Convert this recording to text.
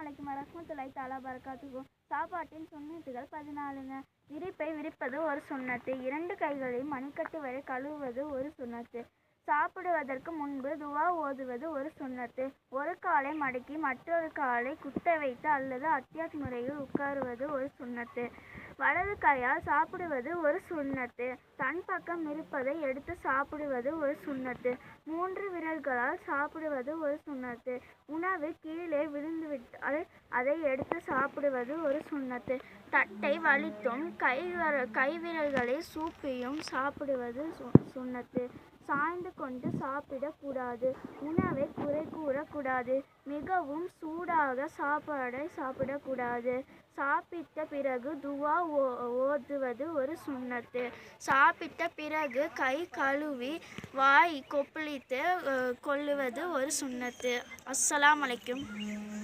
அலைக்கும் வரஹ்மத்துல்லாஹி தஆலா பரகாத்துஹு. சாப்பாட்டின் சுன்னத்துகள் 14ங்க. விரிப்பை விரிப்பது ஒரு சுன்னத்து. 2 கைகளையும் மணிக்கட்டு வரை கழுவுவது ஒரு சுன்னத்து. சாப்பிடுவதற்கு முன்பு துவா ஓதுவது ஒரு சுன்னத்து. ஒரு காலை மடக்கி மற்றொரு காலை குத்த வைத்து அல்லது அத்தியாத் முறையில் உட்காருவது ஒரு சுன்னத்து. வலது கையால் சாப்பிடுவது ஒரு சுன்னத்து. தன் பக்கம் இருப்பதை எடுத்து சாப்பிடுவது ஒரு சுன்னத்து. 3 விரல்களால் சாப்பிடுவது ஒரு சுன்னத்து. உணவு கீழே விழுந்துவிட்டால் அதை எடுத்து சாப்பிடுவது ஒரு சுன்னத்து. தட்டை வலித்தும் கைவிரல்களை சூப்பியும் சாப்பிடுவது சுன்னத்து. சாய்ந்து கொண்டு சாப்பிடக்கூடாது. உணவை குறை கூறக்கூடாது. மிகவும் சூடாக சாப்பாடை சாப்பிடக்கூடாது. சாப்பிட்ட பிறகு துவா ஓதுவது ஒரு சுன்னத்து. சாப்பிட்ட பிறகு கை கழுவி வாய் கொப்பளித்து கொள்ளுவது ஒரு சுன்னத்து. அஸ்ஸலாமு அலைக்கும்.